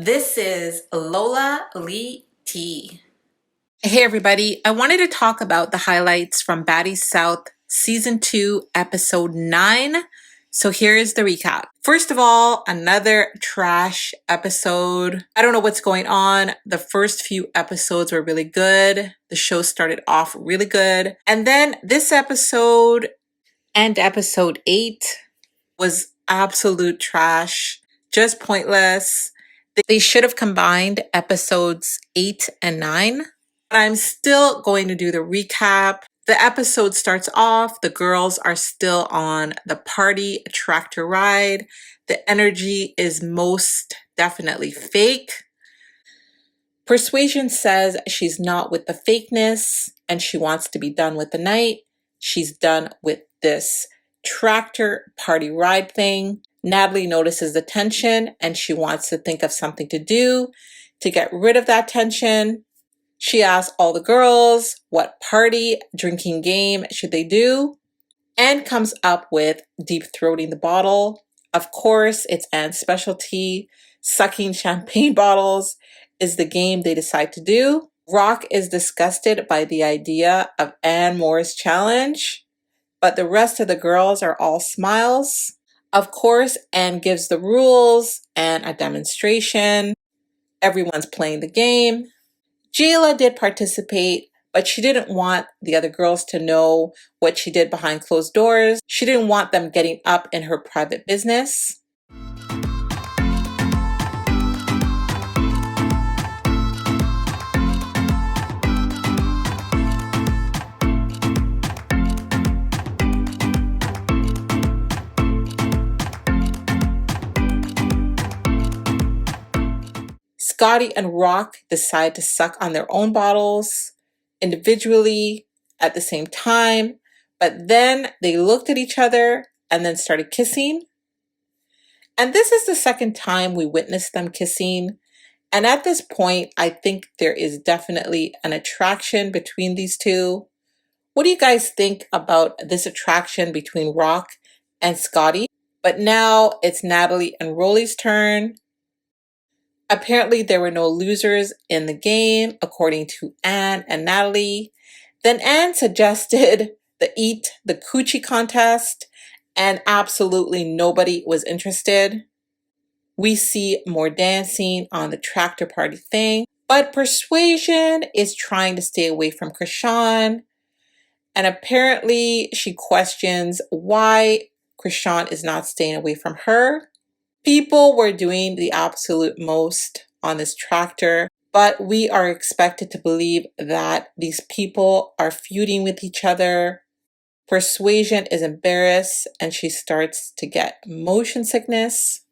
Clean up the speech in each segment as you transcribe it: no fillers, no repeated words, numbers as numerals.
This is Lola Lee T. Hey everybody, I wanted to talk about the highlights from Baddies South Season 2, Episode 9. So here's the recap. First of all, another trash episode. I don't know what's going on. The first few episodes were really good. The show started off really good. And then this episode and Episode 8 was absolute trash. Just pointless. They should have combined episodes 8 and 9. But I'm still going to do the recap. The episode starts off, the girls are still on the party tractor ride. The energy is most definitely fake. Persuasion says she's not with the fakeness and she wants to be done with the night. She's done with this tractor party ride thing. Natalie notices the tension and she wants to think of something to do to get rid of that tension. She asks all the girls what party drinking game should they do and comes up with deep throating the bottle. Of course, it's Anne's specialty. Sucking champagne bottles is the game they decide to do. Rock is disgusted by the idea of Anne Moore's challenge, but the rest of the girls are all smiles. Of course, Anne gives the rules and a demonstration. Everyone's playing the game. Jayla did participate, but she didn't want the other girls to know what she did behind closed doors. She didn't want them getting up in her private business. Scotty and Rock decide to suck on their own bottles individually at the same time, but then they looked at each other and then started kissing. And this is the second time we witnessed them kissing. And at this point, I think there is definitely an attraction between these two. What do you guys think about this attraction between Rock and Scotty? But now it's Natalie and Rolly's turn. Apparently, there were no losers in the game, according to Anne and Natalie. Then Anne suggested the Eat the Coochie contest, and absolutely nobody was interested. We see more dancing on the tractor party thing, but Persuasion is trying to stay away from Krishan, and apparently she questions why Krishan is not staying away from her. People were doing the absolute most on this tractor, but we are expected to believe that these people are feuding with each other. Persuasion is embarrassed and she starts to get motion sickness.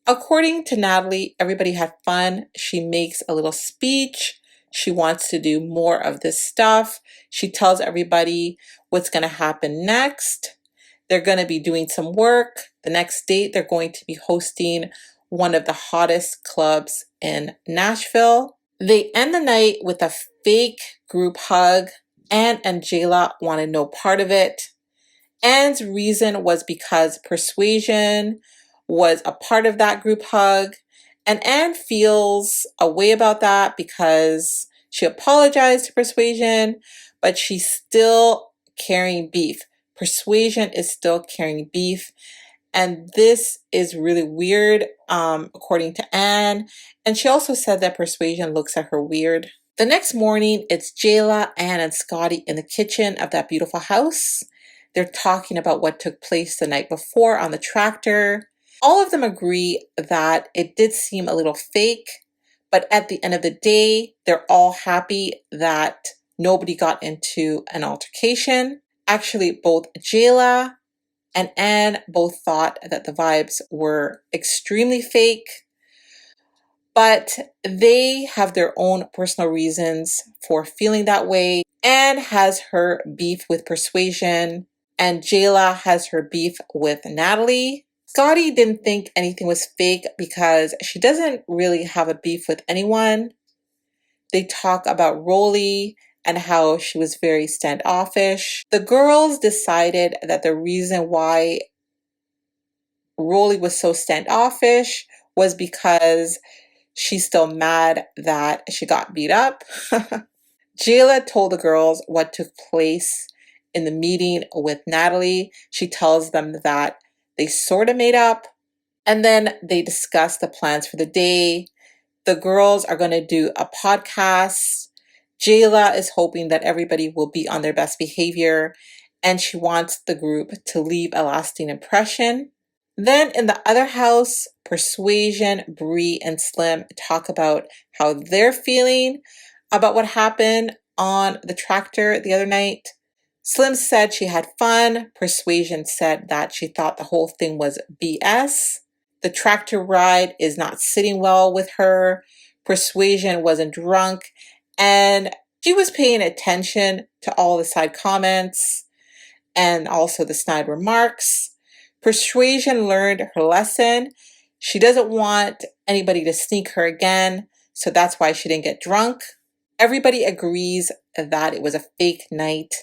According to Natalie, everybody had fun. She makes a little speech. She wants to do more of this stuff. She tells everybody what's going to happen next. They're going to be doing some work. The next date, they're going to be hosting one of the hottest clubs in Nashville. They end the night with a fake group hug. Anne and Jayla wanted no part of it. Anne's reason was because Persuasion was a part of that group hug. And Anne feels a way about that because she apologized to Persuasion, but she's still carrying beef. Persuasion is still carrying beef. And this is really weird, according to Anne. And she also said that Persuasion looks at her weird. The next morning, it's Jayla, Anne, and Scotty in the kitchen of that beautiful house. They're talking about what took place the night before on the tractor. All of them agree that it did seem a little fake, but at the end of the day, they're all happy that nobody got into an altercation. Actually, both Jayla and Anne both thought that the vibes were extremely fake, but they have their own personal reasons for feeling that way. Anne has her beef with Persuasion, and Jayla has her beef with Natalie. Scotty didn't think anything was fake because she doesn't really have a beef with anyone. They talk about Rolly and how she was very standoffish. The girls decided that the reason why Rolly was so standoffish was because She's still mad that she got beat up. Jayla told the girls what took place in the meeting with Natalie. She tells them that they sort of made up, and then they discuss the plans for the day. The girls are going to do a podcast. Jayla is hoping that everybody will be on their best behavior, and she wants the group to leave a lasting impression. Then in the other house, Persuasion, Bree, and Slim talk about how they're feeling about what happened on the tractor the other night. Slim said she had fun. Persuasion said that she thought the whole thing was BS. The tractor ride is not sitting well with her. Persuasion wasn't drunk, and she was paying attention to all the side comments and also the snide remarks. Persuasion learned her lesson. She doesn't want anybody to sneak her again, so that's why she didn't get drunk. Everybody agrees that it was a fake night,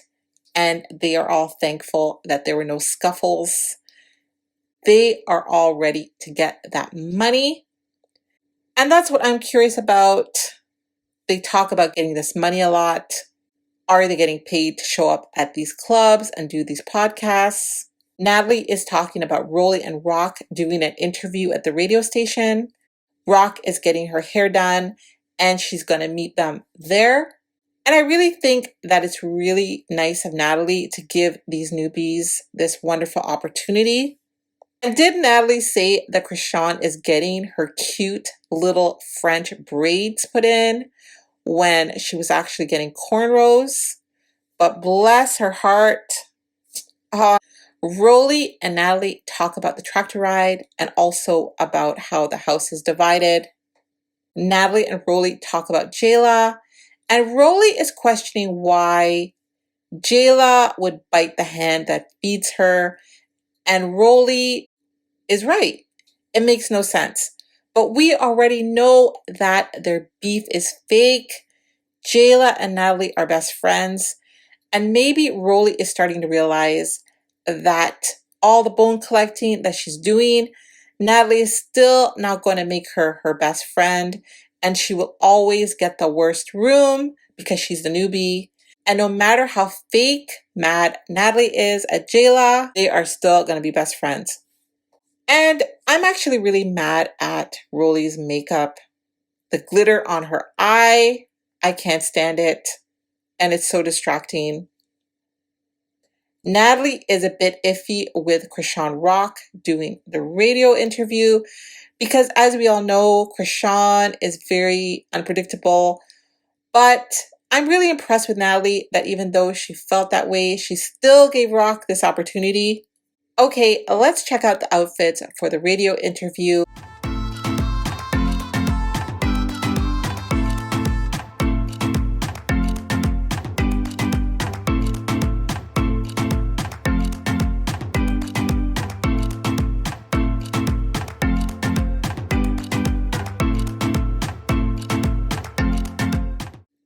and they are all thankful that there were no scuffles. They are all ready to get that money. And that's what I'm curious about. They talk about getting this money a lot. Are they getting paid to show up at these clubs and do these podcasts? Natalie is talking about Rolly and Rock doing an interview at the radio station. Rock is getting her hair done, and she's going to meet them there. And I really think that it's really nice of Natalie to give these newbies this wonderful opportunity. And did Natalie say that Krishan is getting her cute little French braids put in when she was actually getting cornrows? But bless her heart. Rolly and Natalie talk about the tractor ride and also about how the house is divided. Natalie and Rolly talk about Jayla, and Rolly is questioning why Jayla would bite the hand that feeds her, and Rolly is right. It makes no sense. But we already know that their beef is fake. Jayla and Natalie are best friends, and maybe Rolly is starting to realize that all the bone collecting that she's doing, Natalie is still not going to make her her best friend, and she will always get the worst room because she's the newbie. And no matter how fake mad Natalie is at Jayla, they are still going to be best friends. And I'm actually really mad at Rolly's makeup. The glitter on her eye, I can't stand it, and it's so distracting. Natalie is a bit iffy with Krishan Rock doing the radio interview because, as we all know, Krishan is very unpredictable. But I'm really impressed with Natalie that even though she felt that way, she still gave Rock this opportunity. Okay, let's check out the outfits for the radio interview.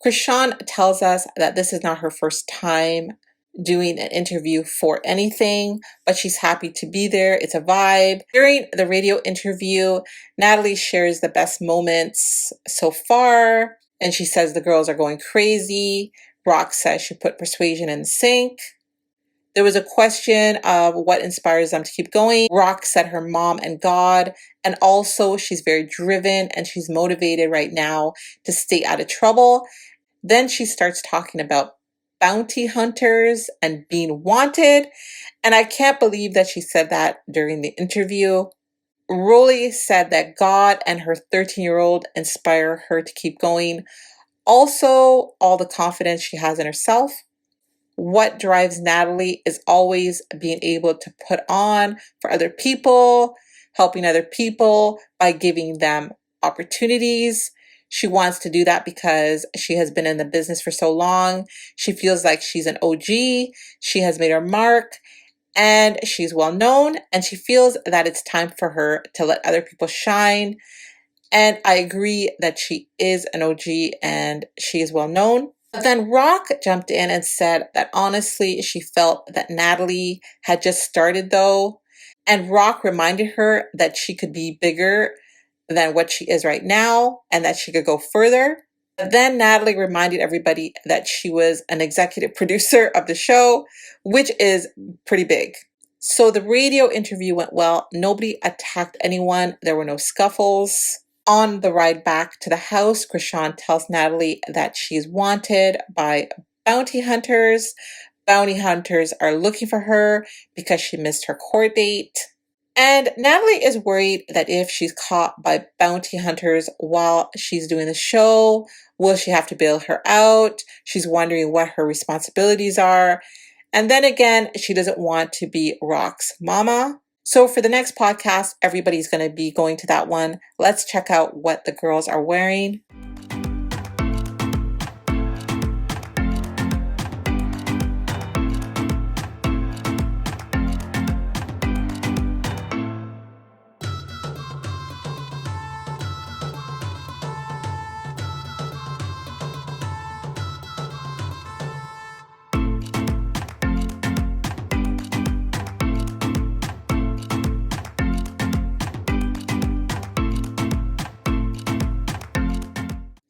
Krishan tells us that this is not her first time doing an interview for anything, but she's happy to be there. It's a vibe. During the radio interview, Natalie shares the best moments so far, and she says the girls are going crazy. Rock says she put Persuasion in the sink. There was a question of what inspires them to keep going. Rock said her mom and God, and also she's very driven and she's motivated right now to stay out of trouble. Then she starts talking about bounty hunters and being wanted, and I can't believe that she said that during the interview. Rolly said that God and her 13-year-old inspire her to keep going. Also, all the confidence she has in herself. What drives Natalie is always being able to put on for other people, helping other people by giving them opportunities. She wants to do that because she has been in the business for so long. She feels like she's an OG. She has made her mark and she's well known, and she feels that it's time for her to let other people shine. And I agree that she is an OG and she is well known. But then Rock jumped in and said that honestly, she felt that Natalie had just started though. And Rock reminded her that she could be bigger than what she is right now and that she could go further. But then Natalie reminded everybody that she was an executive producer of the show, which is pretty big. So the radio interview went well. Nobody attacked anyone. There were no scuffles. On the ride back to the house, Krishan tells Natalie that she's wanted by bounty hunters. Bounty hunters are looking for her because she missed her court date. And Natalie is worried that if she's caught by bounty hunters while she's doing the show, will she have to bail her out? She's wondering what her responsibilities are. And then again, she doesn't want to be Rock's mama. So for the next podcast, everybody's going to be going to that one. Let's check out what the girls are wearing.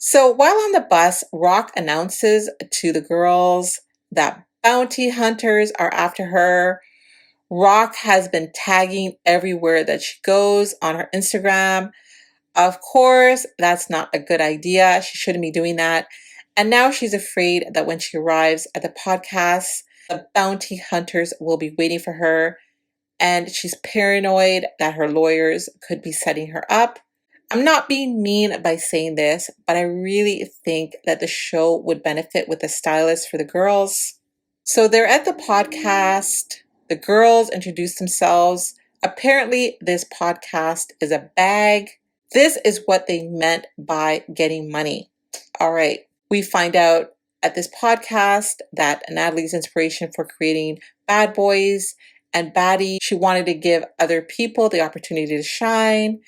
So while on the bus, Rock announces to the girls that bounty hunters are after her. Rock has been tagging everywhere that she goes on her Instagram. Of course, that's not a good idea. She shouldn't be doing that. And now she's afraid that when she arrives at the podcast, the bounty hunters will be waiting for her. And she's paranoid that her lawyers could be setting her up. I'm not being mean by saying this, but I really think that the show would benefit with a stylist for the girls. So they're at the podcast. The girls introduce themselves. Apparently, this podcast is a bag. This is what they meant by getting money. All right. We find out at this podcast that Natalie's inspiration for creating Bad Boys and Baddies, she wanted to give other people the opportunity to shine.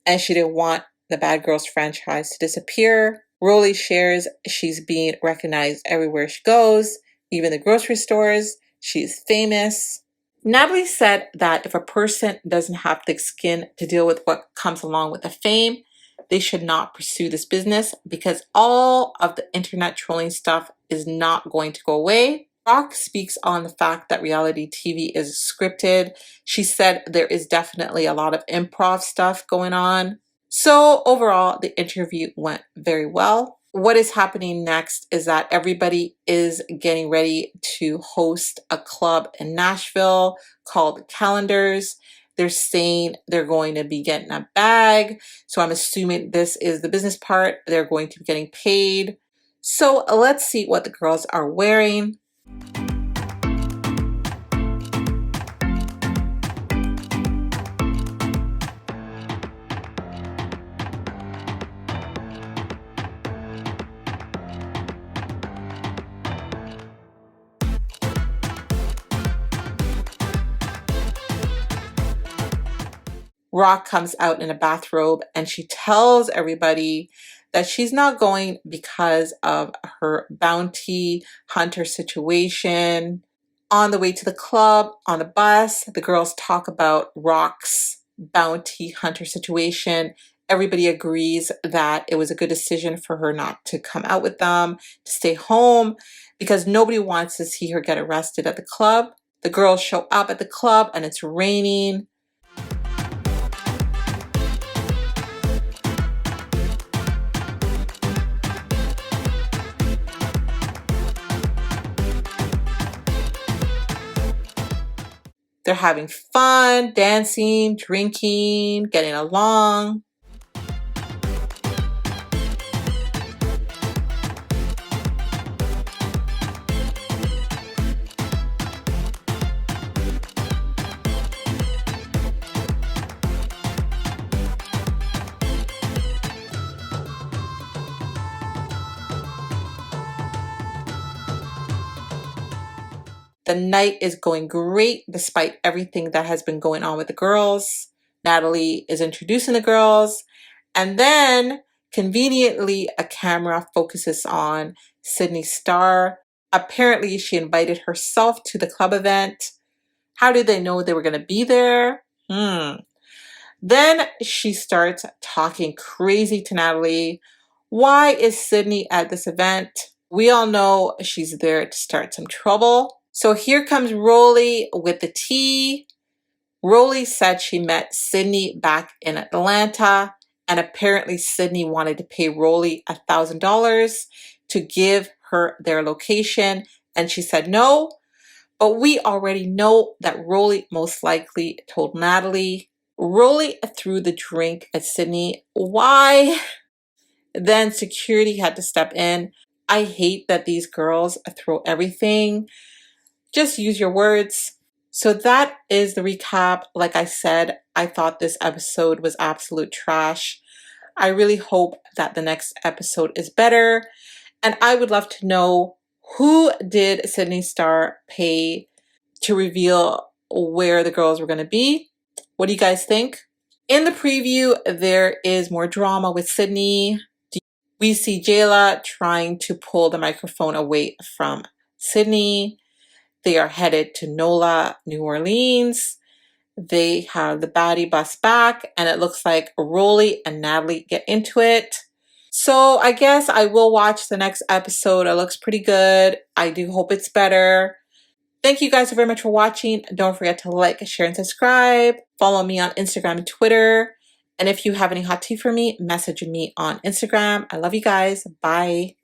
And she didn't want the Bad Girls franchise to disappear. Rolly shares she's being recognized everywhere she goes, even the grocery stores. She's famous. Natalie said that if a person doesn't have thick skin to deal with what comes along with the fame, they should not pursue this business because all of the internet trolling stuff is not going to go away. Rock speaks on the fact that reality TV is scripted. She said there is definitely a lot of improv stuff going on. So overall, the interview went very well. What is happening next is that everybody is getting ready to host a club in Nashville called Calendars. They're saying they're going to be getting a bag. So I'm assuming this is the business part. They're going to be getting paid. So let's see what the girls are wearing. Rock comes out in a bathrobe and she tells everybody that she's not going because of her bounty hunter situation. On the way to the club, on the bus, the girls talk about Rock's bounty hunter situation. Everybody agrees that it was a good decision for her not to come out with them, to stay home, because nobody wants to see her get arrested at the club. The girls show up at the club and it's raining. They're having fun, dancing, drinking, getting along. The night is going great despite everything that has been going on with the girls. Natalie is introducing the girls, and then conveniently a camera focuses on Sydney Starr. Apparently she invited herself to the club event. How did they know they were going to be there? Then she starts talking crazy to Natalie. Why is Sydney at this event? We all know she's there to start some trouble. So here comes Rolly with the tea. Rolly said she met Sydney back in Atlanta, and apparently Sydney wanted to pay Rolly $1,000 to give her their location, and she said no. But we already know that Rolly most likely told Natalie. Rolly threw the drink at Sydney. Why? Then security had to step in. I hate that these girls throw everything. Just use your words. So that is the recap. Like I said, I thought this episode was absolute trash. I really hope that the next episode is better. And I would love to know, who did Sydney Star pay to reveal where the girls were going to be? What do you guys think? In the preview, there is more drama with Sydney. We see Jayla trying to pull the microphone away from Sydney. They are headed to NOLA, New Orleans. They have the baddie bus back, and it looks like Rolly and Natalie get into it. So I guess I will watch the next episode. It looks pretty good. I do hope it's better. Thank you guys very much for watching. Don't forget to like, share, and subscribe. Follow me on Instagram and Twitter. And if you have any hot tea for me, message me on Instagram. I love you guys. Bye.